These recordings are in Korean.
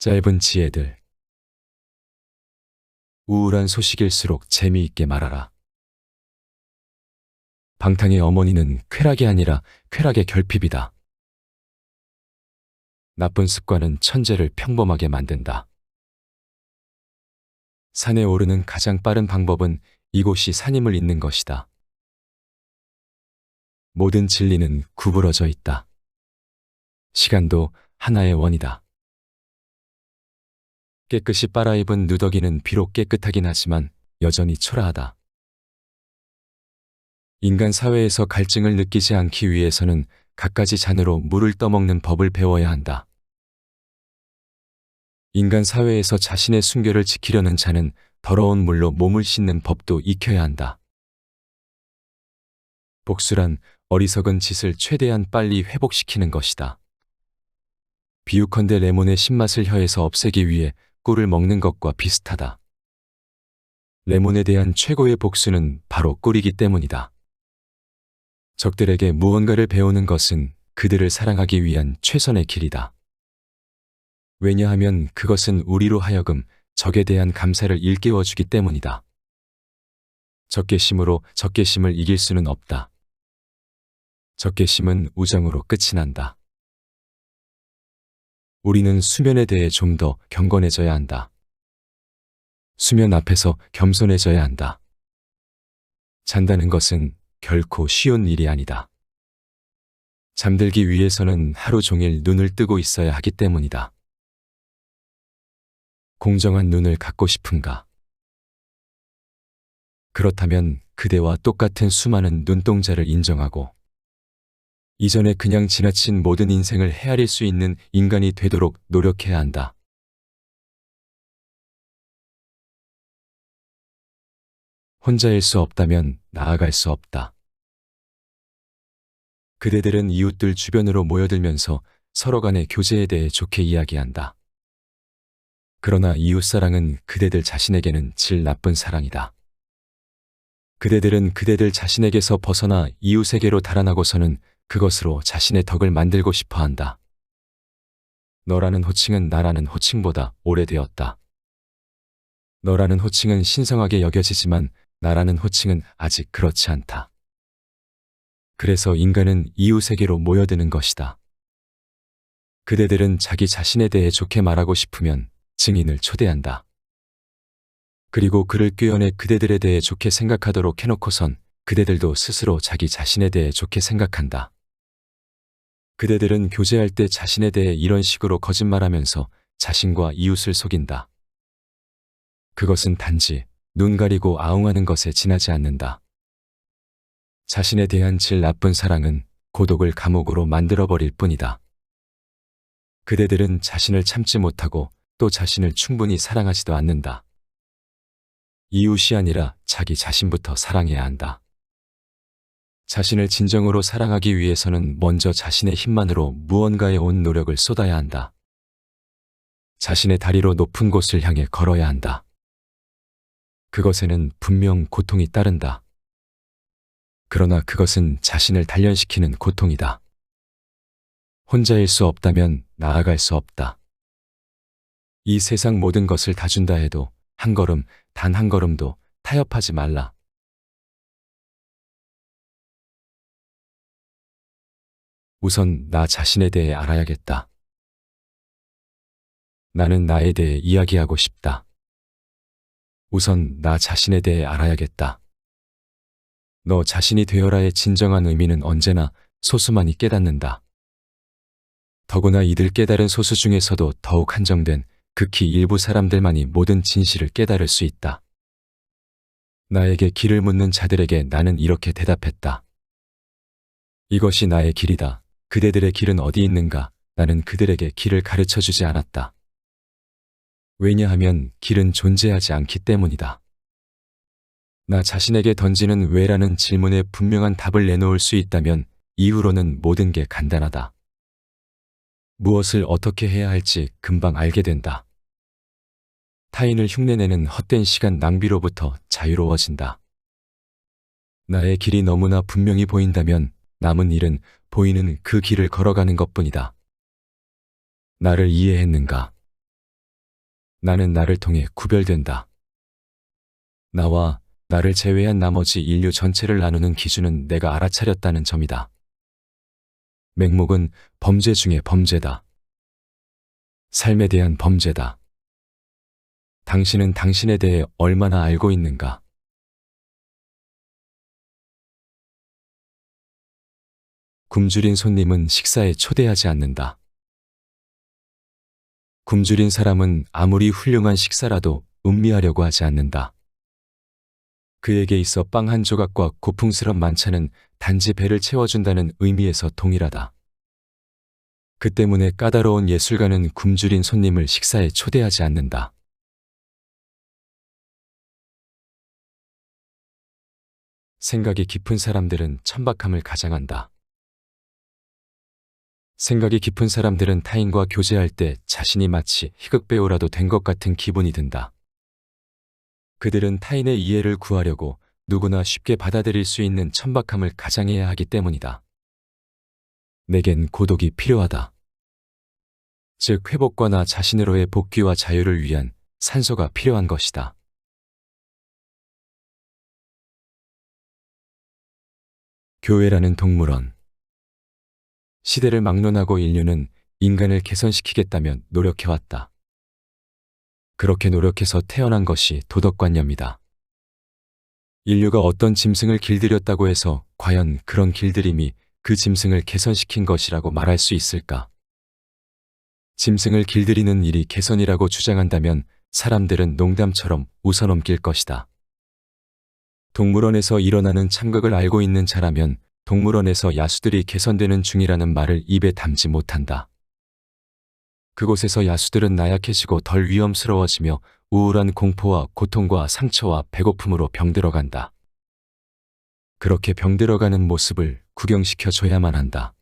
짧은 지혜들. 우울한 소식일수록 재미있게 말하라. 방탕의 어머니는 쾌락이 아니라 쾌락의 결핍이다. 나쁜 습관은 천재를 평범하게 만든다. 산에 오르는 가장 빠른 방법은 이곳이 산임을 잇는 것이다. 모든 진리는 구부러져 있다. 시간도 하나의 원이다. 깨끗이 빨아입은 누더기는 비록 깨끗하긴 하지만 여전히 초라하다. 인간 사회에서 갈증을 느끼지 않기 위해서는 갖가지 잔으로 물을 떠먹는 법을 배워야 한다. 인간 사회에서 자신의 순결을 지키려는 자는 더러운 물로 몸을 씻는 법도 익혀야 한다. 복수란 어리석은 짓을 최대한 빨리 회복시키는 것이다. 비유컨대 레몬의 신맛을 혀에서 없애기 위해 꿀을 먹는 것과 비슷하다. 레몬에 대한 최고의 복수는 바로 꿀이기 때문이다. 적들에게 무언가를 배우는 것은 그들을 사랑하기 위한 최선의 길이다. 왜냐하면 그것은 우리로 하여금 적에 대한 감사를 일깨워주기 때문이다. 적개심으로 적개심을 이길 수는 없다. 적개심은 우정으로 끝이 난다. 우리는 수면에 대해 좀 더 경건해져야 한다. 수면 앞에서 겸손해져야 한다. 잔다는 것은 결코 쉬운 일이 아니다. 잠들기 위해서는 하루 종일 눈을 뜨고 있어야 하기 때문이다. 공정한 눈을 갖고 싶은가? 그렇다면 그대와 똑같은 수많은 눈동자를 인정하고 이전에 그냥 지나친 모든 인생을 헤아릴 수 있는 인간이 되도록 노력해야 한다. 혼자일 수 없다면 나아갈 수 없다. 그대들은 이웃들 주변으로 모여들면서 서로 간의 교제에 대해 좋게 이야기한다. 그러나 이웃사랑은 그대들 자신에게는 질 나쁜 사랑이다. 그대들은 그대들 자신에게서 벗어나 이웃에게로 달아나고서는 그것으로 자신의 덕을 만들고 싶어 한다. 너라는 호칭은 나라는 호칭보다 오래되었다. 너라는 호칭은 신성하게 여겨지지만 나라는 호칭은 아직 그렇지 않다. 그래서 인간은 이웃에게로 모여드는 것이다. 그대들은 자기 자신에 대해 좋게 말하고 싶으면 증인을 초대한다. 그리고 그를 꿰어내 그대들에 대해 좋게 생각하도록 해놓고선 그대들도 스스로 자기 자신에 대해 좋게 생각한다. 그대들은 교제할 때 자신에 대해 이런 식으로 거짓말하면서 자신과 이웃을 속인다. 그것은 단지 눈 가리고 아웅하는 것에 지나지 않는다. 자신에 대한 질 나쁜 사랑은 고독을 감옥으로 만들어버릴 뿐이다. 그대들은 자신을 참지 못하고 또 자신을 충분히 사랑하지도 않는다. 이웃이 아니라 자기 자신부터 사랑해야 한다. 자신을 진정으로 사랑하기 위해서는 먼저 자신의 힘만으로 무언가에 온 노력을 쏟아야 한다. 자신의 다리로 높은 곳을 향해 걸어야 한다. 그것에는 분명 고통이 따른다. 그러나 그것은 자신을 단련시키는 고통이다. 혼자일 수 없다면 나아갈 수 없다. 이 세상 모든 것을 다 준다 해도 한 걸음, 단 한 걸음도 타협하지 말라. 우선 나 자신에 대해 알아야겠다. 나는 나에 대해 이야기하고 싶다. 우선 나 자신에 대해 알아야겠다. 너 자신이 되어라의 진정한 의미는 언제나 소수만이 깨닫는다. 더구나 이들 깨달은 소수 중에서도 더욱 한정된 극히 일부 사람들만이 모든 진실을 깨달을 수 있다. 나에게 길을 묻는 자들에게 나는 이렇게 대답했다. 이것이 나의 길이다. 그대들의 길은 어디 있는가? 나는 그들에게 길을 가르쳐 주지 않았다. 왜냐하면 길은 존재하지 않기 때문이다. 나 자신에게 던지는 왜라는 질문에 분명한 답을 내놓을 수 있다면 이후로는 모든 게 간단하다. 무엇을 어떻게 해야 할지 금방 알게 된다. 타인을 흉내내는 헛된 시간 낭비로부터 자유로워진다. 나의 길이 너무나 분명히 보인다면 남은 일은 보이는 그 길을 걸어가는 것뿐이다. 나를 이해했는가? 나는 나를 통해 구별된다. 나와 나를 제외한 나머지 인류 전체를 나누는 기준은 내가 알아차렸다는 점이다. 맹목은 범죄 중에 범죄다. 삶에 대한 범죄다. 당신은 당신에 대해 얼마나 알고 있는가? 굶주린 손님은 식사에 초대하지 않는다. 굶주린 사람은 아무리 훌륭한 식사라도 음미하려고 하지 않는다. 그에게 있어 빵 한 조각과 고풍스런 만찬은 단지 배를 채워준다는 의미에서 동일하다. 그 때문에 까다로운 예술가는 굶주린 손님을 식사에 초대하지 않는다. 생각이 깊은 사람들은 천박함을 가장한다. 생각이 깊은 사람들은 타인과 교제할 때 자신이 마치 희극배우라도 된 것 같은 기분이 든다. 그들은 타인의 이해를 구하려고 누구나 쉽게 받아들일 수 있는 천박함을 가장해야 하기 때문이다. 내겐 고독이 필요하다. 즉 회복과 나 자신으로의 복귀와 자유를 위한 산소가 필요한 것이다. 교회라는 동물원. 시대를 막론하고 인류는 인간을 개선시키겠다며 노력해왔다. 그렇게 노력해서 태어난 것이 도덕관념이다. 인류가 어떤 짐승을 길들였다고 해서 과연 그런 길들임이 그 짐승을 개선시킨 것이라고 말할 수 있을까? 짐승을 길들이는 일이 개선이라고 주장한다면 사람들은 농담처럼 웃어넘길 것이다. 동물원에서 일어나는 참극을 알고 있는 자라면 동물원에서 야수들이 개선되는 중이라는 말을 입에 담지 못한다. 그곳에서 야수들은 나약해지고 덜 위험스러워지며 우울한 공포와 고통과 상처와 배고픔으로 병들어간다. 그렇게 병들어가는 모습을 구경시켜줘야만 한다.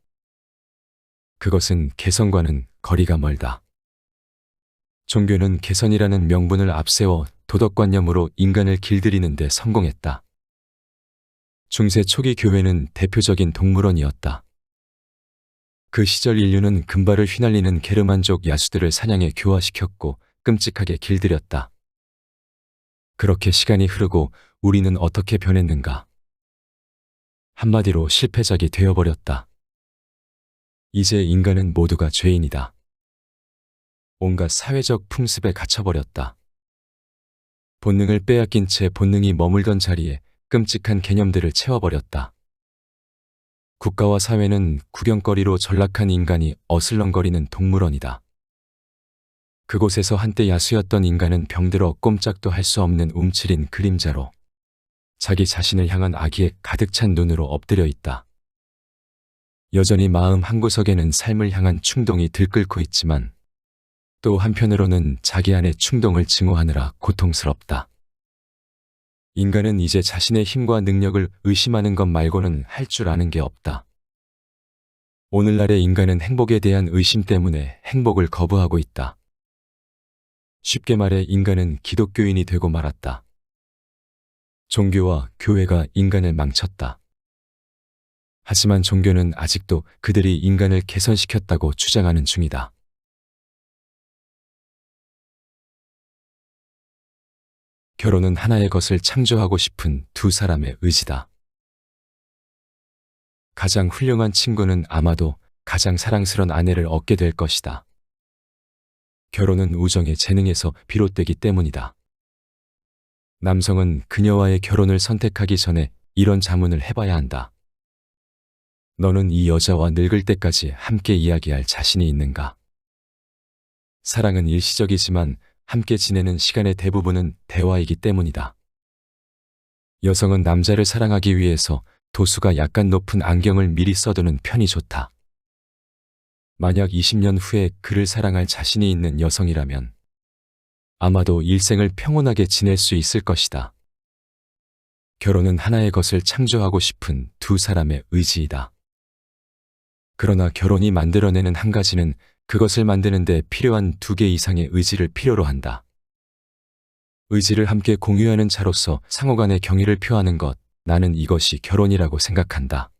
그것은 개선과는 거리가 멀다. 종교는 개선이라는 명분을 앞세워 도덕관념으로 인간을 길들이는 데 성공했다. 중세 초기 교회는 대표적인 동물원이었다. 그 시절 인류는 금발을 휘날리는 게르만족 야수들을 사냥에 교화시켰고 끔찍하게 길들였다. 그렇게 시간이 흐르고 우리는 어떻게 변했는가? 한마디로 실패작이 되어버렸다. 이제 인간은 모두가 죄인이다. 온갖 사회적 풍습에 갇혀버렸다. 본능을 빼앗긴 채 본능이 머물던 자리에 끔찍한 개념들을 채워버렸다. 국가와 사회는 구경거리로 전락한 인간이 어슬렁거리는 동물원이다. 그곳에서 한때 야수였던 인간은 병들어 꼼짝도 할 수 없는 움츠린 그림자로 자기 자신을 향한 악의에 가득 찬 눈으로 엎드려 있다. 여전히 마음 한구석에는 삶을 향한 충동이 들끓고 있지만 또 한편으로는 자기 안의 충동을 증오하느라 고통스럽다. 인간은 이제 자신의 힘과 능력을 의심하는 것 말고는 할 줄 아는 게 없다. 오늘날의 인간은 행복에 대한 의심 때문에 행복을 거부하고 있다. 쉽게 말해 인간은 기독교인이 되고 말았다. 종교와 교회가 인간을 망쳤다. 하지만 종교는 아직도 그들이 인간을 개선시켰다고 주장하는 중이다. 결혼은 하나의 것을 창조하고 싶은 두 사람의 의지다. 가장 훌륭한 친구는 아마도 가장 사랑스러운 아내를 얻게 될 것이다. 결혼은 우정의 재능에서 비롯되기 때문이다. 남성은 그녀와의 결혼을 선택하기 전에 이런 자문을 해봐야 한다. 너는 이 여자와 늙을 때까지 함께 이야기할 자신이 있는가? 사랑은 일시적이지만 함께 지내는 시간의 대부분은 대화이기 때문이다. 여성은 남자를 사랑하기 위해서 도수가 약간 높은 안경을 미리 써두는 편이 좋다. 만약 20년 후에 그를 사랑할 자신이 있는 여성이라면 아마도 일생을 평온하게 지낼 수 있을 것이다. 결혼은 하나의 것을 창조하고 싶은 두 사람의 의지이다. 그러나 결혼이 만들어내는 한 가지는 그것을 만드는 데 필요한 2개 이상의 의지를 필요로 한다. 의지를 함께 공유하는 자로서 상호간의 경의를 표하는 것, 나는 이것이 결혼이라고 생각한다.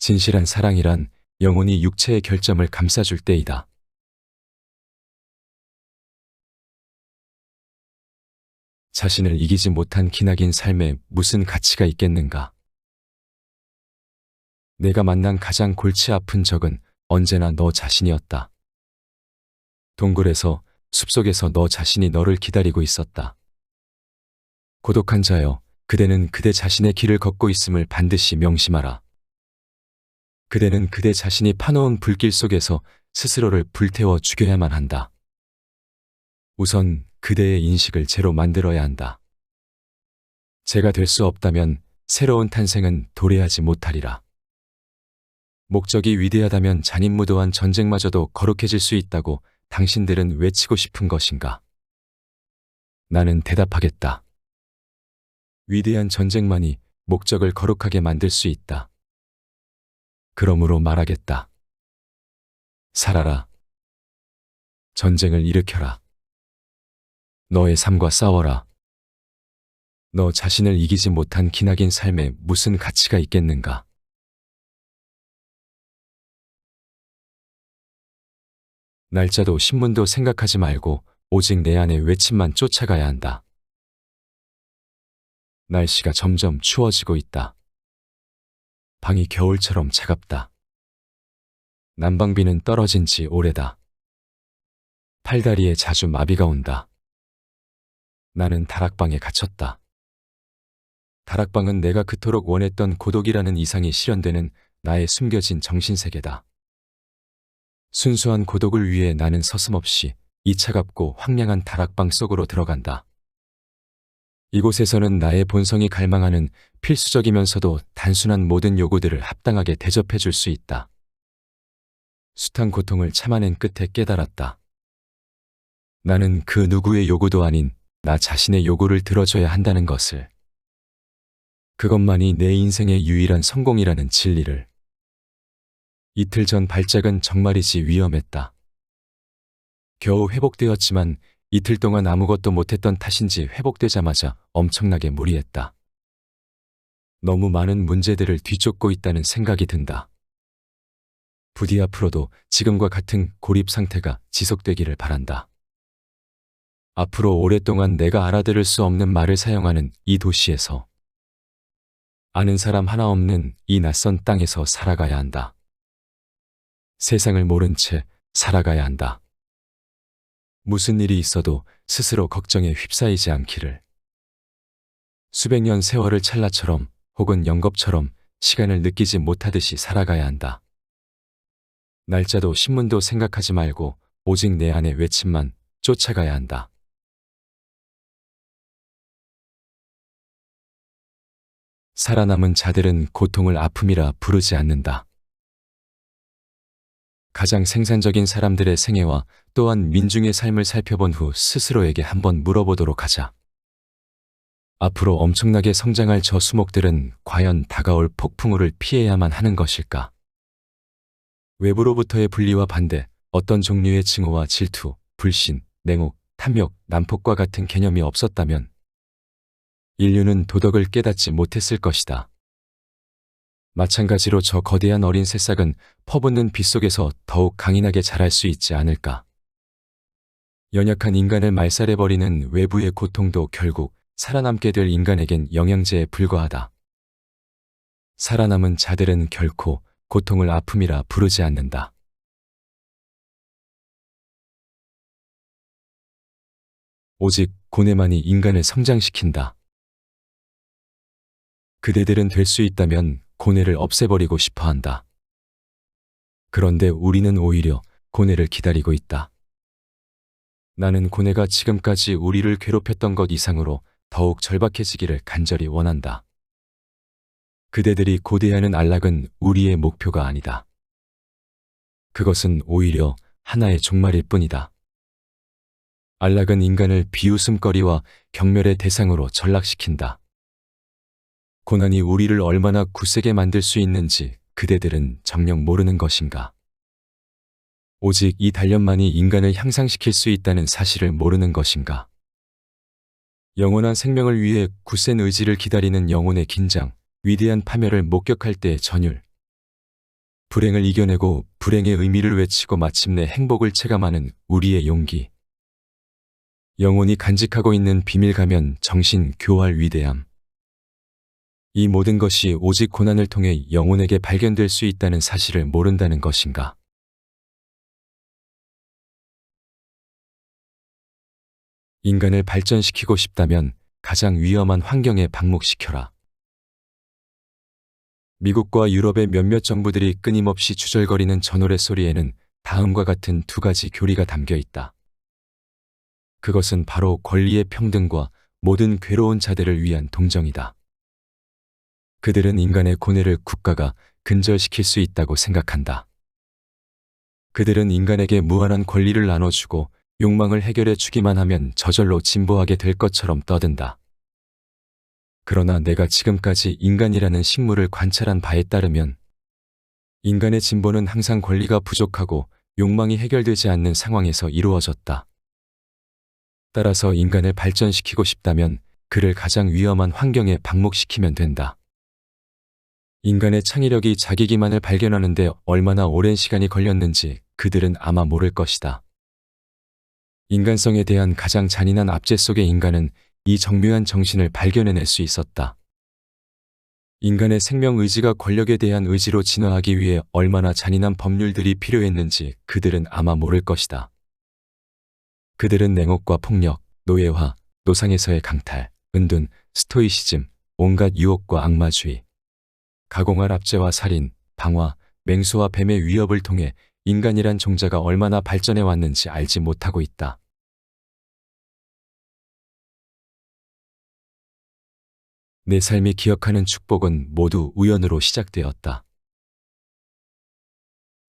진실한 사랑이란 영혼이 육체의 결점을 감싸줄 때이다. 자신을 이기지 못한 기나긴 삶에 무슨 가치가 있겠는가? 내가 만난 가장 골치 아픈 적은 언제나 너 자신이었다. 동굴에서, 숲속에서 너 자신이 너를 기다리고 있었다. 고독한 자여, 그대는 그대 자신의 길을 걷고 있음을 반드시 명심하라. 그대는 그대 자신이 파놓은 불길 속에서 스스로를 불태워 죽여야만 한다. 우선 그대의 인식을 제로 만들어야 한다. 제가 될 수 없다면 새로운 탄생은 도래하지 못하리라. 목적이 위대하다면 잔인무도한 전쟁마저도 거룩해질 수 있다고 당신들은 외치고 싶은 것인가? 나는 대답하겠다. 위대한 전쟁만이 목적을 거룩하게 만들 수 있다. 그러므로 말하겠다. 살아라. 전쟁을 일으켜라. 너의 삶과 싸워라. 너 자신을 이기지 못한 기나긴 삶에 무슨 가치가 있겠는가? 날짜도 신문도 생각하지 말고 오직 내 안의 외침만 쫓아가야 한다. 날씨가 점점 추워지고 있다. 방이 겨울처럼 차갑다. 난방비는 떨어진 지 오래다. 팔다리에 자주 마비가 온다. 나는 다락방에 갇혔다. 다락방은 내가 그토록 원했던 고독이라는 이상이 실현되는 나의 숨겨진 정신세계다. 순수한 고독을 위해 나는 서슴없이 이 차갑고 황량한 다락방 속으로 들어간다. 이곳에서는 나의 본성이 갈망하는 필수적이면서도 단순한 모든 요구들을 합당하게 대접해 줄 수 있다. 숱한 고통을 참아낸 끝에 깨달았다. 나는 그 누구의 요구도 아닌 나 자신의 요구를 들어줘야 한다는 것을. 그것만이 내 인생의 유일한 성공이라는 진리를. 이틀 전 발작은 정말이지 위험했다. 겨우 회복되었지만 이틀 동안 아무것도 못했던 탓인지 회복되자마자 엄청나게 무리했다. 너무 많은 문제들을 뒤쫓고 있다는 생각이 든다. 부디 앞으로도 지금과 같은 고립 상태가 지속되기를 바란다. 앞으로 오랫동안 내가 알아들을 수 없는 말을 사용하는 이 도시에서, 아는 사람 하나 없는 이 낯선 땅에서 살아가야 한다. 세상을 모른 채 살아가야 한다. 무슨 일이 있어도 스스로 걱정에 휩싸이지 않기를. 수백 년 세월을 찰나처럼 혹은 영겁처럼 시간을 느끼지 못하듯이 살아가야 한다. 날짜도 신문도 생각하지 말고 오직 내 안의 외침만 쫓아가야 한다. 살아남은 자들은 고통을 아픔이라 부르지 않는다. 가장 생산적인 사람들의 생애와 또한 민중의 삶을 살펴본 후 스스로에게 한번 물어보도록 하자. 앞으로 엄청나게 성장할 저 수목들은 과연 다가올 폭풍우를 피해야만 하는 것일까? 외부로부터의 분리와 반대, 어떤 종류의 증오와 질투, 불신, 냉혹, 탐욕, 난폭과 같은 개념이 없었다면 인류는 도덕을 깨닫지 못했을 것이다. 마찬가지로 저 거대한 어린 새싹은 퍼붓는 빛 속에서 더욱 강인하게 자랄 수 있지 않을까. 연약한 인간을 말살해버리는 외부의 고통도 결국 살아남게 될 인간에겐 영양제에 불과하다. 살아남은 자들은 결코 고통을 아픔이라 부르지 않는다. 오직 고뇌만이 인간을 성장시킨다. 그대들은 될 수 있다면 고뇌를 없애버리고 싶어 한다. 그런데 우리는 오히려 고뇌를 기다리고 있다. 나는 고뇌가 지금까지 우리를 괴롭혔던 것 이상으로 더욱 절박해지기를 간절히 원한다. 그대들이 고대하는 안락은 우리의 목표가 아니다. 그것은 오히려 하나의 종말일 뿐이다. 안락은 인간을 비웃음거리와 경멸의 대상으로 전락시킨다. 고난이 우리를 얼마나 굳세게 만들 수 있는지 그대들은 정녕 모르는 것인가? 오직 이 단련만이 인간을 향상시킬 수 있다는 사실을 모르는 것인가? 영원한 생명을 위해 굳센 의지를 기다리는 영혼의 긴장, 위대한 파멸을 목격할 때의 전율, 불행을 이겨내고 불행의 의미를 외치고 마침내 행복을 체감하는 우리의 용기. 영혼이 간직하고 있는 비밀 가면 정신 교활 위대함. 이 모든 것이 오직 고난을 통해 영혼에게 발견될 수 있다는 사실을 모른다는 것인가? 인간을 발전시키고 싶다면 가장 위험한 환경에 방목시켜라. 미국과 유럽의 몇몇 정부들이 끊임없이 주절거리는 저 노래 소리에는 다음과 같은 두 가지 교리가 담겨 있다. 그것은 바로 권리의 평등과 모든 괴로운 자들을 위한 동정이다. 그들은 인간의 고뇌를 국가가 근절시킬 수 있다고 생각한다. 그들은 인간에게 무한한 권리를 나눠주고 욕망을 해결해 주기만 하면 저절로 진보하게 될 것처럼 떠든다. 그러나 내가 지금까지 인간이라는 식물을 관찰한 바에 따르면 인간의 진보는 항상 권리가 부족하고 욕망이 해결되지 않는 상황에서 이루어졌다. 따라서 인간을 발전시키고 싶다면 그를 가장 위험한 환경에 방목시키면 된다. 인간의 창의력이 자기 기만을 발견하는 데 얼마나 오랜 시간이 걸렸는지 그들은 아마 모를 것이다. 인간성에 대한 가장 잔인한 압제 속의 인간은 이 정묘한 정신을 발견해낼 수 있었다. 인간의 생명 의지가 권력에 대한 의지로 진화하기 위해 얼마나 잔인한 법률들이 필요했는지 그들은 아마 모를 것이다. 그들은 냉혹과 폭력, 노예화, 노상에서의 강탈, 은둔, 스토이시즘, 온갖 유혹과 악마주의, 가공할 압제와 살인, 방화, 맹수와 뱀의 위협을 통해 인간이란 종자가 얼마나 발전해 왔는지 알지 못하고 있다. 내 삶이 기억하는 축복은 모두 우연으로 시작되었다.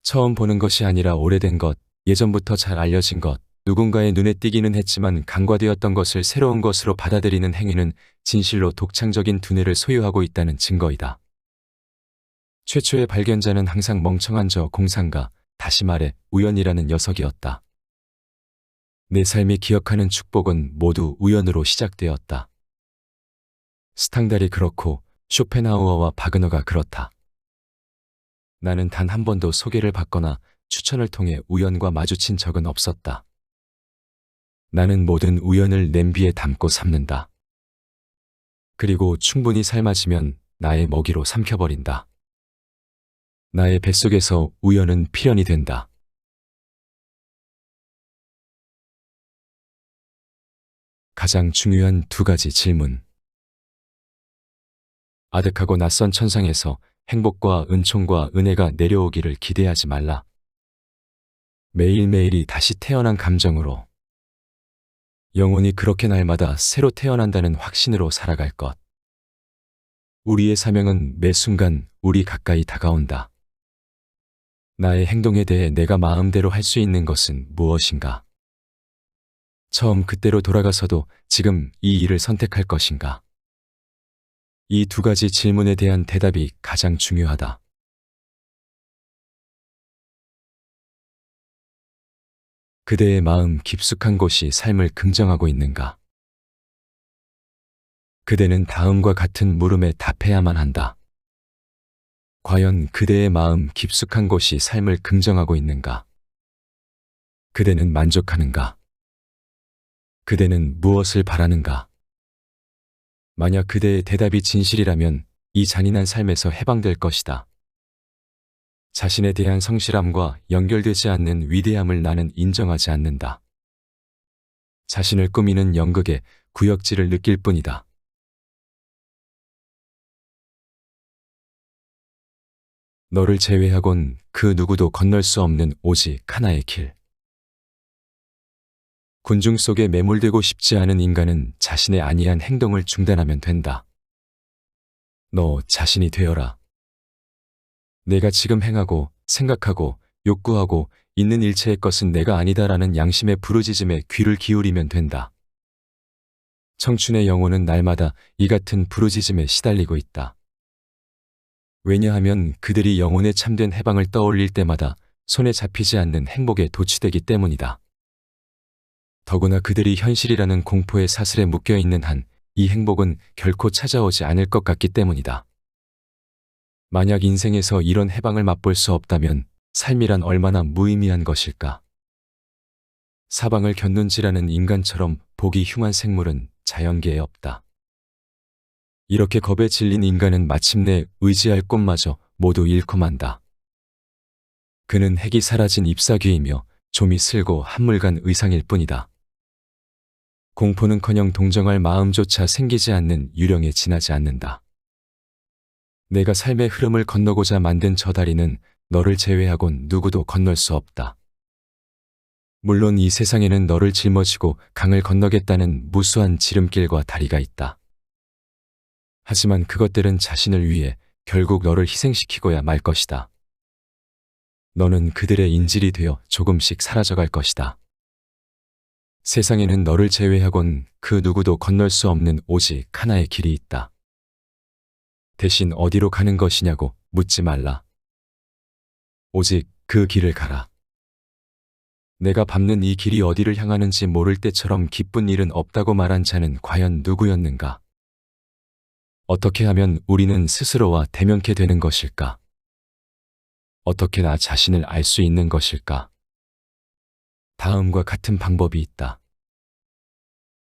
처음 보는 것이 아니라 오래된 것, 예전부터 잘 알려진 것, 누군가의 눈에 띄기는 했지만 간과되었던 것을 새로운 것으로 받아들이는 행위는 진실로 독창적인 두뇌를 소유하고 있다는 증거이다. 최초의 발견자는 항상 멍청한 저 공상가, 다시 말해 우연이라는 녀석이었다. 내 삶이 기억하는 축복은 모두 우연으로 시작되었다. 스탕달이 그렇고 쇼펜하우어와 바그너가 그렇다. 나는 단 한 번도 소개를 받거나 추천을 통해 우연과 마주친 적은 없었다. 나는 모든 우연을 냄비에 담고 삶는다. 그리고 충분히 삶아지면 나의 먹이로 삼켜버린다. 나의 뱃속에서 우연은 필연이 된다. 가장 중요한 두 가지 질문. 아득하고 낯선 천상에서 행복과 은총과 은혜가 내려오기를 기대하지 말라. 매일매일이 다시 태어난 감정으로, 영혼이 그렇게 날마다 새로 태어난다는 확신으로 살아갈 것. 우리의 사명은 매 순간 우리 가까이 다가온다. 나의 행동에 대해 내가 마음대로 할 수 있는 것은 무엇인가? 처음 그때로 돌아가서도 지금 이 일을 선택할 것인가? 이 두 가지 질문에 대한 대답이 가장 중요하다. 그대의 마음 깊숙한 곳이 삶을 긍정하고 있는가? 그대는 다음과 같은 물음에 답해야만 한다. 과연 그대의 마음 깊숙한 곳이 삶을 긍정하고 있는가? 그대는 만족하는가? 그대는 무엇을 바라는가? 만약 그대의 대답이 진실이라면 이 잔인한 삶에서 해방될 것이다. 자신에 대한 성실함과 연결되지 않는 위대함을 나는 인정하지 않는다. 자신을 꾸미는 연극의 구역질을 느낄 뿐이다. 너를 제외하곤 그 누구도 건널 수 없는 오직 하나의 길. 군중 속에 매몰되고 싶지 않은 인간은 자신의 아니한 행동을 중단하면 된다. 너 자신이 되어라. 내가 지금 행하고 생각하고 욕구하고 있는 일체의 것은 내가 아니다라는 양심의 부르짖음에 귀를 기울이면 된다. 청춘의 영혼은 날마다 이 같은 부르짖음에 시달리고 있다. 왜냐하면 그들이 영혼의 참된 해방을 떠올릴 때마다 손에 잡히지 않는 행복에 도취되기 때문이다. 더구나 그들이 현실이라는 공포의 사슬에 묶여있는 한 이 행복은 결코 찾아오지 않을 것 같기 때문이다. 만약 인생에서 이런 해방을 맛볼 수 없다면 삶이란 얼마나 무의미한 것일까? 사방을 곁눈질하는 인간처럼 보기 흉한 생물은 자연계에 없다. 이렇게 겁에 질린 인간은 마침내 의지할 꽃마저 모두 잃고 만다. 그는 핵이 사라진 잎사귀이며 좀이 슬고 한물간 의상일 뿐이다. 공포는커녕 동정할 마음조차 생기지 않는 유령에 지나지 않는다. 내가 삶의 흐름을 건너고자 만든 저 다리는 너를 제외하곤 누구도 건널 수 없다. 물론 이 세상에는 너를 짊어지고 강을 건너겠다는 무수한 지름길과 다리가 있다. 하지만 그것들은 자신을 위해 결국 너를 희생시키고야 말 것이다. 너는 그들의 인질이 되어 조금씩 사라져갈 것이다. 세상에는 너를 제외하곤 그 누구도 건널 수 없는 오직 하나의 길이 있다. 대신 어디로 가는 것이냐고 묻지 말라. 오직 그 길을 가라. 내가 밟는 이 길이 어디를 향하는지 모를 때처럼 기쁜 일은 없다고 말한 자는 과연 누구였는가? 어떻게 하면 우리는 스스로와 대면케 되는 것일까? 어떻게 나 자신을 알 수 있는 것일까? 다음과 같은 방법이 있다.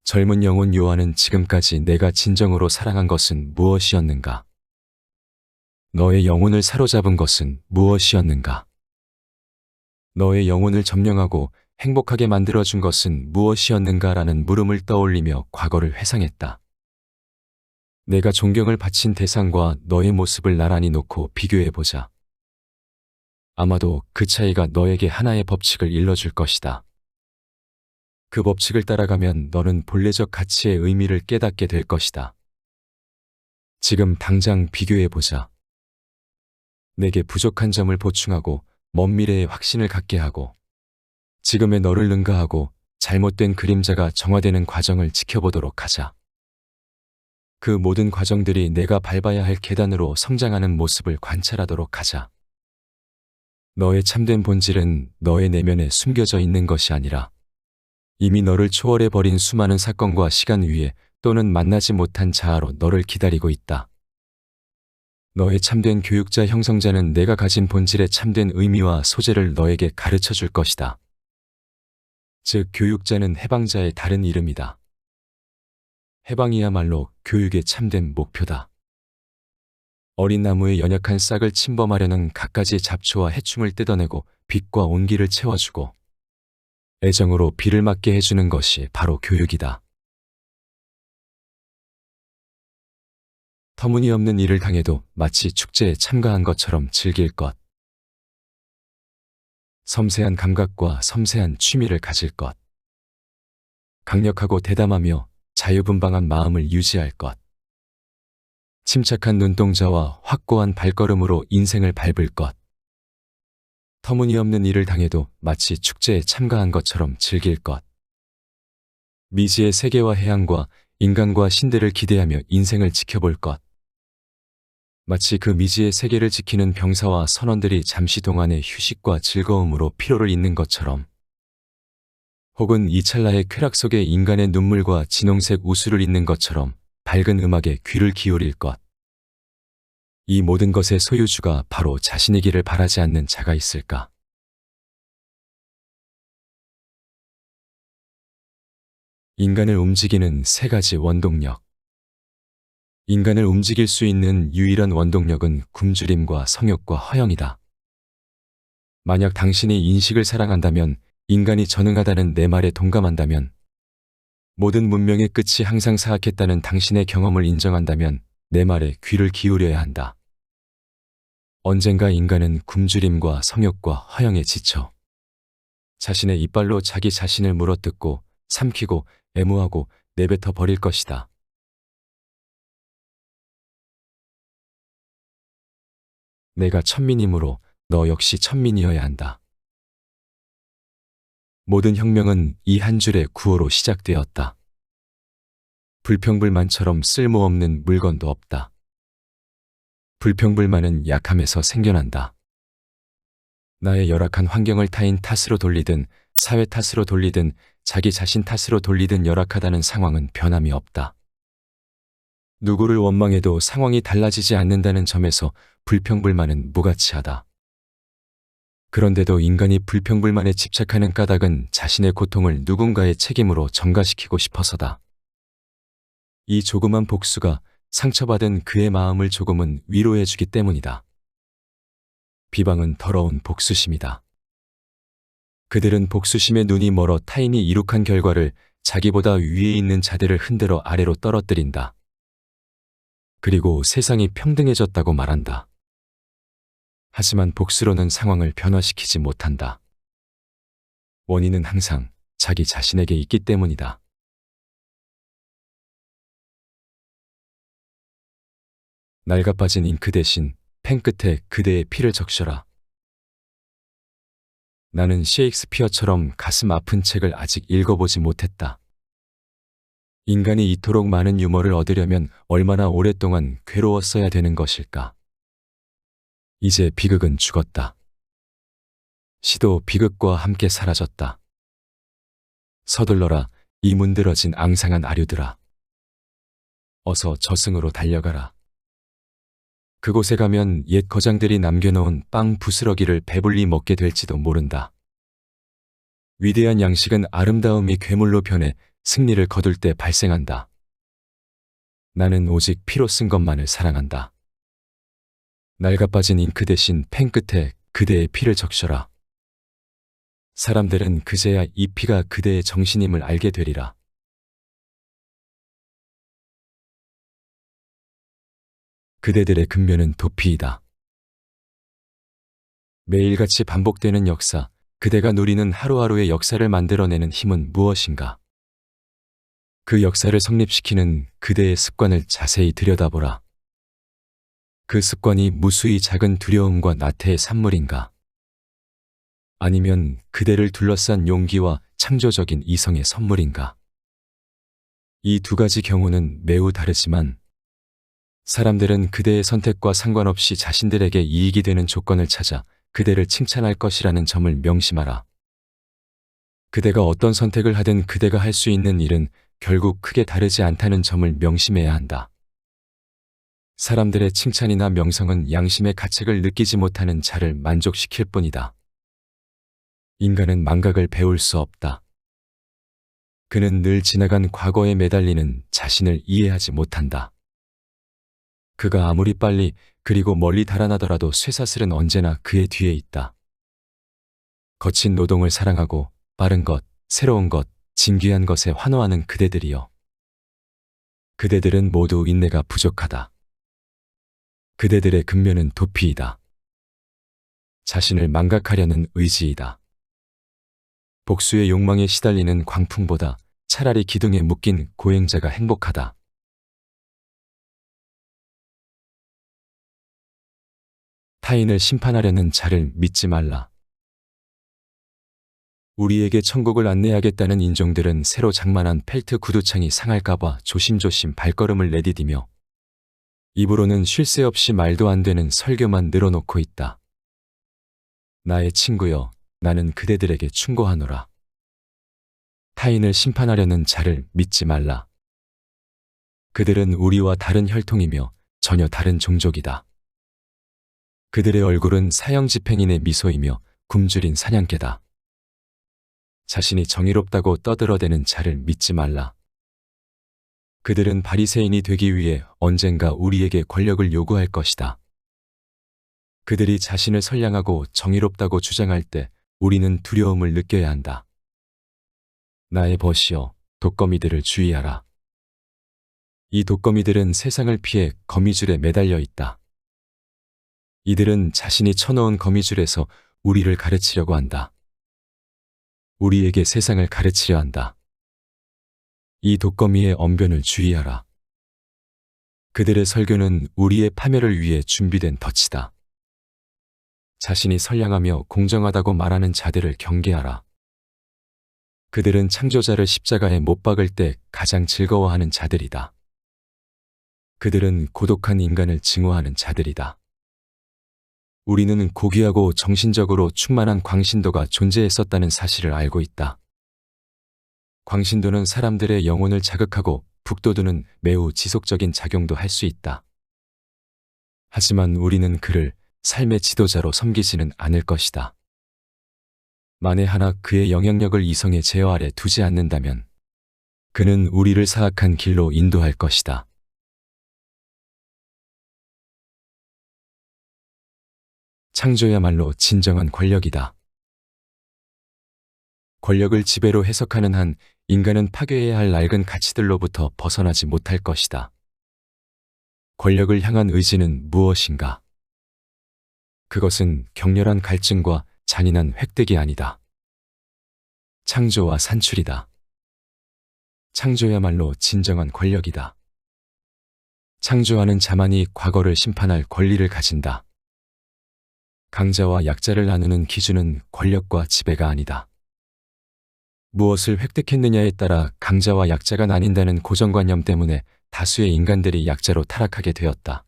젊은 영혼 요한은 지금까지 내가 진정으로 사랑한 것은 무엇이었는가? 너의 영혼을 사로잡은 것은 무엇이었는가? 너의 영혼을 점령하고 행복하게 만들어준 것은 무엇이었는가라는 물음을 떠올리며 과거를 회상했다. 내가 존경을 바친 대상과 너의 모습을 나란히 놓고 비교해보자. 아마도 그 차이가 너에게 하나의 법칙을 일러줄 것이다. 그 법칙을 따라가면 너는 본래적 가치의 의미를 깨닫게 될 것이다. 지금 당장 비교해보자. 내게 부족한 점을 보충하고 먼 미래에 확신을 갖게 하고 지금의 너를 능가하고 잘못된 그림자가 정화되는 과정을 지켜보도록 하자. 그 모든 과정들이 내가 밟아야 할 계단으로 성장하는 모습을 관찰하도록 하자. 너의 참된 본질은 너의 내면에 숨겨져 있는 것이 아니라 이미 너를 초월해버린 수많은 사건과 시간 위에 또는 만나지 못한 자아로 너를 기다리고 있다. 너의 참된 교육자 형성자는 내가 가진 본질의 참된 의미와 소재를 너에게 가르쳐 줄 것이다. 즉, 교육자는 해방자의 다른 이름이다. 해방이야말로 교육의 참된 목표다. 어린 나무의 연약한 싹을 침범하려는 갖가지 잡초와 해충을 뜯어내고 빛과 온기를 채워주고 애정으로 비를 맞게 해주는 것이 바로 교육이다. 터무니없는 일을 당해도 마치 축제에 참가한 것처럼 즐길 것. 섬세한 감각과 섬세한 취미를 가질 것. 강력하고 대담하며 자유분방한 마음을 유지할 것. 침착한 눈동자와 확고한 발걸음으로 인생을 밟을 것. 터무니없는 일을 당해도 마치 축제에 참가한 것처럼 즐길 것. 미지의 세계와 해양과 인간과 신들을 기대하며 인생을 지켜볼 것. 마치 그 미지의 세계를 지키는 병사와 선원들이 잠시 동안의 휴식과 즐거움으로 피로를 잇는 것처럼, 혹은 이 찰나의 쾌락 속에 인간의 눈물과 진홍색 우수를 잇는 것처럼 밝은 음악에 귀를 기울일 것. 이 모든 것의 소유주가 바로 자신이기를 바라지 않는 자가 있을까? 인간을 움직이는 세 가지 원동력. 인간을 움직일 수 있는 유일한 원동력은 굶주림과 성욕과 허영이다. 만약 당신이 인식을 사랑한다면, 인간이 전능하다는 내 말에 동감한다면, 모든 문명의 끝이 항상 사악했다는 당신의 경험을 인정한다면 내 말에 귀를 기울여야 한다. 언젠가 인간은 굶주림과 성욕과 허영에 지쳐 자신의 이빨로 자기 자신을 물어뜯고 삼키고 애무하고 내뱉어 버릴 것이다. 내가 천민이므로 너 역시 천민이어야 한다. 모든 혁명은 이 한 줄의 구호로 시작되었다. 불평불만처럼 쓸모없는 물건도 없다. 불평불만은 약함에서 생겨난다. 나의 열악한 환경을 타인 탓으로 돌리든 사회 탓으로 돌리든 자기 자신 탓으로 돌리든 열악하다는 상황은 변함이 없다. 누구를 원망해도 상황이 달라지지 않는다는 점에서 불평불만은 무가치하다. 그런데도 인간이 불평불만에 집착하는 까닭은 자신의 고통을 누군가의 책임으로 전가시키고 싶어서다. 이 조그만 복수가 상처받은 그의 마음을 조금은 위로해주기 때문이다. 비방은 더러운 복수심이다. 그들은 복수심에 눈이 멀어 타인이 이룩한 결과를 자기보다 위에 있는 자들을 흔들어 아래로 떨어뜨린다. 그리고 세상이 평등해졌다고 말한다. 하지만 복수로는 상황을 변화시키지 못한다. 원인은 항상 자기 자신에게 있기 때문이다. 낡아빠진 잉크 대신 펜 끝에 그대의 피를 적셔라. 나는 셰익스피어처럼 가슴 아픈 책을 아직 읽어보지 못했다. 인간이 이토록 많은 유머를 얻으려면 얼마나 오랫동안 괴로웠어야 되는 것일까? 이제 비극은 죽었다. 시도 비극과 함께 사라졌다. 서둘러라, 이 문드러진 앙상한 아류들아. 어서 저승으로 달려가라. 그곳에 가면 옛 거장들이 남겨놓은 빵 부스러기를 배불리 먹게 될지도 모른다. 위대한 양식은 아름다움이 괴물로 변해 승리를 거둘 때 발생한다. 나는 오직 피로 쓴 것만을 사랑한다. 낡아빠진 잉크 대신 펜 끝에 그대의 피를 적셔라. 사람들은 그제야 이 피가 그대의 정신임을 알게 되리라. 그대들의 근면은 도피이다. 매일같이 반복되는 역사, 그대가 누리는 하루하루의 역사를 만들어내는 힘은 무엇인가? 그 역사를 성립시키는 그대의 습관을 자세히 들여다보라. 그 습관이 무수히 작은 두려움과 나태의 산물인가? 아니면 그대를 둘러싼 용기와 창조적인 이성의 선물인가? 이 두 가지 경우는 매우 다르지만 사람들은 그대의 선택과 상관없이 자신들에게 이익이 되는 조건을 찾아 그대를 칭찬할 것이라는 점을 명심하라. 그대가 어떤 선택을 하든 그대가 할 수 있는 일은 결국 크게 다르지 않다는 점을 명심해야 한다. 사람들의 칭찬이나 명성은 양심의 가책을 느끼지 못하는 자를 만족시킬 뿐이다. 인간은 망각을 배울 수 없다. 그는 늘 지나간 과거에 매달리는 자신을 이해하지 못한다. 그가 아무리 빨리 그리고 멀리 달아나더라도 쇠사슬은 언제나 그의 뒤에 있다. 거친 노동을 사랑하고 빠른 것, 새로운 것, 진귀한 것에 환호하는 그대들이여. 그대들은 모두 인내가 부족하다. 그대들의 근면은 도피이다. 자신을 망각하려는 의지이다. 복수의 욕망에 시달리는 광풍보다 차라리 기둥에 묶인 고행자가 행복하다. 타인을 심판하려는 자를 믿지 말라. 우리에게 천국을 안내하겠다는 인종들은 새로 장만한 펠트 구두창이 상할까봐 조심조심 발걸음을 내디디며 입으로는 쉴 새 없이 말도 안 되는 설교만 늘어놓고 있다. 나의 친구여, 나는 그대들에게 충고하노라. 타인을 심판하려는 자를 믿지 말라. 그들은 우리와 다른 혈통이며 전혀 다른 종족이다. 그들의 얼굴은 사형 집행인의 미소이며 굶주린 사냥개다. 자신이 정의롭다고 떠들어대는 자를 믿지 말라. 그들은 바리새인이 되기 위해 언젠가 우리에게 권력을 요구할 것이다. 그들이 자신을 선량하고 정의롭다고 주장할 때 우리는 두려움을 느껴야 한다. 나의 벗이여, 독거미들을 주의하라. 이 독거미들은 세상을 피해 거미줄에 매달려 있다. 이들은 자신이 쳐놓은 거미줄에서 우리를 가르치려고 한다. 우리에게 세상을 가르치려 한다. 이 독거미의 언변을 주의하라. 그들의 설교는 우리의 파멸을 위해 준비된 덫이다. 자신이 선량하며 공정하다고 말하는 자들을 경계하라. 그들은 창조자를 십자가에 못 박을 때 가장 즐거워하는 자들이다. 그들은 고독한 인간을 증오하는 자들이다. 우리는 고귀하고 정신적으로 충만한 광신도가 존재했었다는 사실을 알고 있다. 광신도는 사람들의 영혼을 자극하고 북돋우는 매우 지속적인 작용도 할 수 있다. 하지만 우리는 그를 삶의 지도자로 섬기지는 않을 것이다. 만에 하나 그의 영향력을 이성의 제어 아래 두지 않는다면 그는 우리를 사악한 길로 인도할 것이다. 창조야말로 진정한 권력이다. 권력을 지배로 해석하는 한 인간은 파괴해야 할 낡은 가치들로부터 벗어나지 못할 것이다. 권력을 향한 의지는 무엇인가? 그것은 격렬한 갈증과 잔인한 획득이 아니다. 창조와 산출이다. 창조야말로 진정한 권력이다. 창조하는 자만이 과거를 심판할 권리를 가진다. 강자와 약자를 나누는 기준은 권력과 지배가 아니다. 무엇을 획득했느냐에 따라 강자와 약자가 나뉜다는 고정관념 때문에 다수의 인간들이 약자로 타락하게 되었다.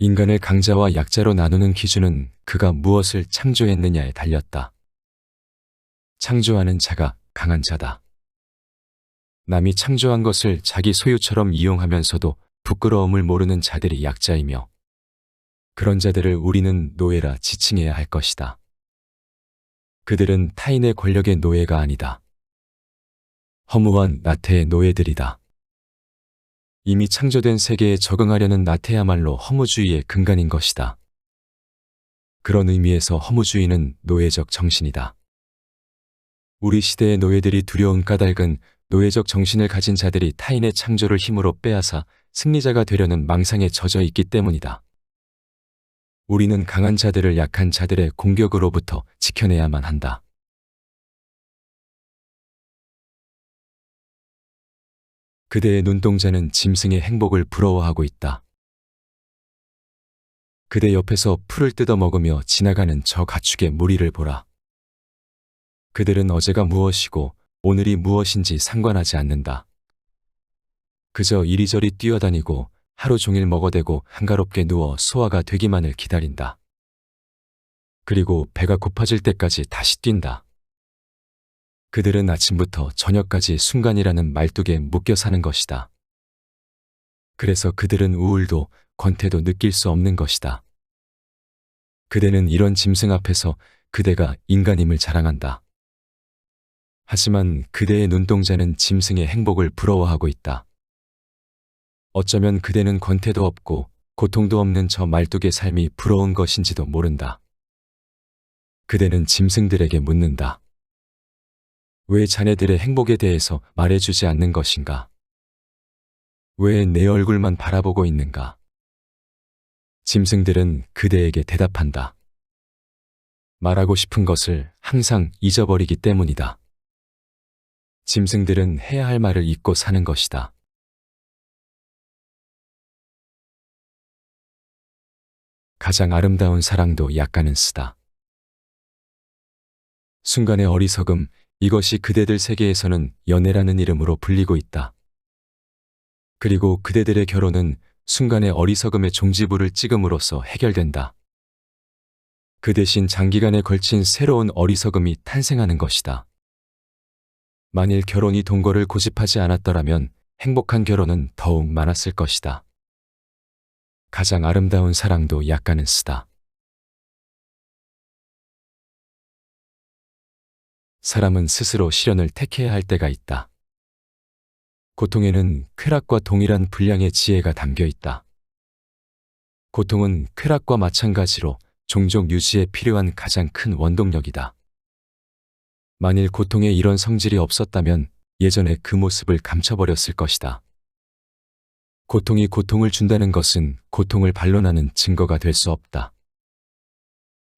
인간을 강자와 약자로 나누는 기준은 그가 무엇을 창조했느냐에 달렸다. 창조하는 자가 강한 자다. 남이 창조한 것을 자기 소유처럼 이용하면서도 부끄러움을 모르는 자들이 약자이며 그런 자들을 우리는 노예라 지칭해야 할 것이다. 그들은 타인의 권력의 노예가 아니다. 허무한 나태의 노예들이다. 이미 창조된 세계에 적응하려는 나태야말로 허무주의의 근간인 것이다. 그런 의미에서 허무주의는 노예적 정신이다. 우리 시대의 노예들이 두려운 까닭은 노예적 정신을 가진 자들이 타인의 창조를 힘으로 빼앗아 승리자가 되려는 망상에 젖어 있기 때문이다. 우리는 강한 자들을 약한 자들의 공격으로부터 지켜내야만 한다. 그대의 눈동자는 짐승의 행복을 부러워하고 있다. 그대 옆에서 풀을 뜯어먹으며 지나가는 저 가축의 무리를 보라. 그들은 어제가 무엇이고 오늘이 무엇인지 상관하지 않는다. 그저 이리저리 뛰어다니고 하루 종일 먹어대고 한가롭게 누워 소화가 되기만을 기다린다. 그리고 배가 고파질 때까지 다시 뛴다. 그들은 아침부터 저녁까지 순간이라는 말뚝에 묶여 사는 것이다. 그래서 그들은 우울도 권태도 느낄 수 없는 것이다. 그대는 이런 짐승 앞에서 그대가 인간임을 자랑한다. 하지만 그대의 눈동자는 짐승의 행복을 부러워하고 있다. 어쩌면 그대는 권태도 없고 고통도 없는 저 말뚝의 삶이 부러운 것인지도 모른다. 그대는 짐승들에게 묻는다. 왜 자네들의 행복에 대해서 말해주지 않는 것인가? 왜 내 얼굴만 바라보고 있는가? 짐승들은 그대에게 대답한다. 말하고 싶은 것을 항상 잊어버리기 때문이다. 짐승들은 해야 할 말을 잊고 사는 것이다. 가장 아름다운 사랑도 약간은 쓰다. 순간의 어리석음, 이것이 그대들 세계에서는 연애라는 이름으로 불리고 있다. 그리고 그대들의 결혼은 순간의 어리석음의 종지부를 찍음으로써 해결된다. 그 대신 장기간에 걸친 새로운 어리석음이 탄생하는 것이다. 만일 결혼이 동거를 고집하지 않았더라면 행복한 결혼은 더욱 많았을 것이다. 가장 아름다운 사랑도 약간은 쓰다. 사람은 스스로 실현을 택해야 할 때가 있다. 고통에는 쾌락과 동일한 분량의 지혜가 담겨 있다. 고통은 쾌락과 마찬가지로 종족 유지에 필요한 가장 큰 원동력이다. 만일 고통에 이런 성질이 없었다면 예전에 그 모습을 감춰버렸을 것이다. 고통이 고통을 준다는 것은 고통을 반론하는 증거가 될 수 없다.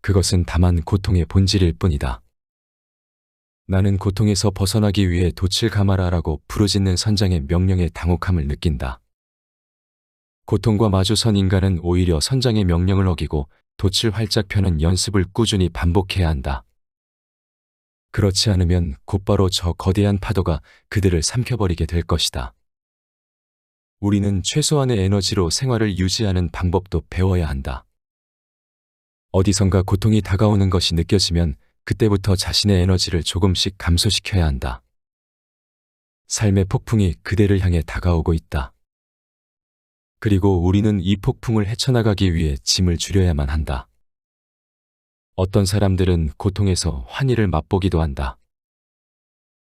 그것은 다만 고통의 본질일 뿐이다. 나는 고통에서 벗어나기 위해 돛을 감아라라고 부르짖는 선장의 명령에 당혹함을 느낀다. 고통과 마주선 인간은 오히려 선장의 명령을 어기고 돛을 활짝 펴는 연습을 꾸준히 반복해야 한다. 그렇지 않으면 곧바로 저 거대한 파도가 그들을 삼켜버리게 될 것이다. 우리는 최소한의 에너지로 생활을 유지하는 방법도 배워야 한다. 어디선가 고통이 다가오는 것이 느껴지면 그때부터 자신의 에너지를 조금씩 감소시켜야 한다. 삶의 폭풍이 그대를 향해 다가오고 있다. 그리고 우리는 이 폭풍을 헤쳐나가기 위해 짐을 줄여야만 한다. 어떤 사람들은 고통에서 환희를 맛보기도 한다.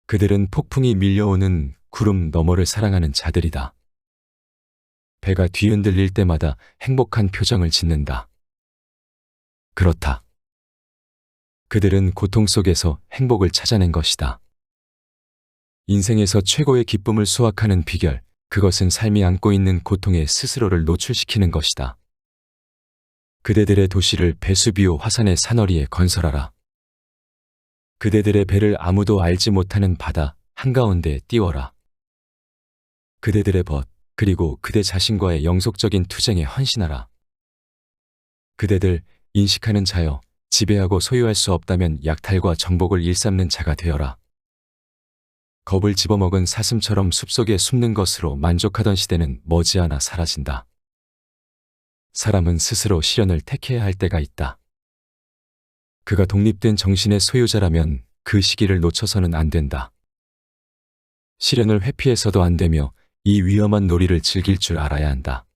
그들은 폭풍이 밀려오는 구름 너머를 사랑하는 자들이다. 배가 뒤흔들릴 때마다 행복한 표정을 짓는다. 그렇다. 그들은 고통 속에서 행복을 찾아낸 것이다. 인생에서 최고의 기쁨을 수확하는 비결, 그것은 삶이 안고 있는 고통에 스스로를 노출시키는 것이다. 그대들의 도시를 베수비오 화산의 사너리에 건설하라. 그대들의 배를 아무도 알지 못하는 바다 한가운데에 띄워라. 그대들의 벗, 그리고 그대 자신과의 영속적인 투쟁에 헌신하라. 그대들, 인식하는 자여, 지배하고 소유할 수 없다면 약탈과 정복을 일삼는 자가 되어라. 겁을 집어먹은 사슴처럼 숲속에 숨는 것으로 만족하던 시대는 머지않아 사라진다. 사람은 스스로 실현을 택해야 할 때가 있다. 그가 독립된 정신의 소유자라면 그 시기를 놓쳐서는 안 된다. 실현을 회피해서도 안 되며 이 위험한 놀이를 즐길 줄 알아야 한다.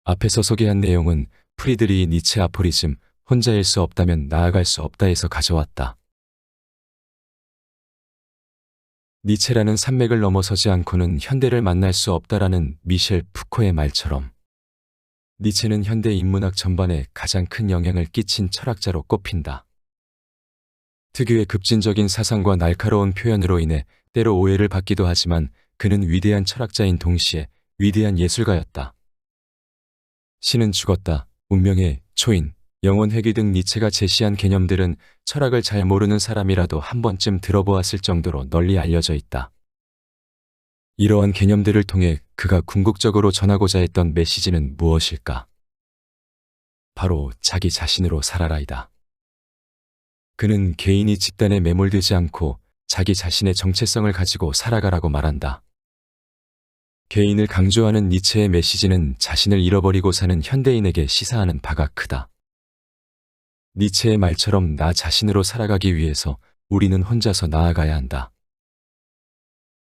앞에서 소개한 내용은 프리드리히 니체 아포리즘, 혼자일 수 없다면 나아갈 수 없다에서 가져왔다. 니체라는 산맥을 넘어서지 않고는 현대를 만날 수 없다라는 미셸 푸코의 말처럼 니체는 현대 인문학 전반에 가장 큰 영향을 끼친 철학자로 꼽힌다. 특유의 급진적인 사상과 날카로운 표현으로 인해 때로 오해를 받기도 하지만 그는 위대한 철학자인 동시에 위대한 예술가였다. 신은 죽었다, 운명의 초인, 영혼 회귀 등 니체가 제시한 개념들은 철학을 잘 모르는 사람이라도 한 번쯤 들어보았을 정도로 널리 알려져 있다. 이러한 개념들을 통해 그가 궁극적으로 전하고자 했던 메시지는 무엇일까? 바로 자기 자신으로 살아라이다. 그는 개인이 집단에 매몰되지 않고 자기 자신의 정체성을 가지고 살아가라고 말한다. 개인을 강조하는 니체의 메시지는 자신을 잃어버리고 사는 현대인에게 시사하는 바가 크다. 니체의 말처럼 나 자신으로 살아가기 위해서 우리는 혼자서 나아가야 한다.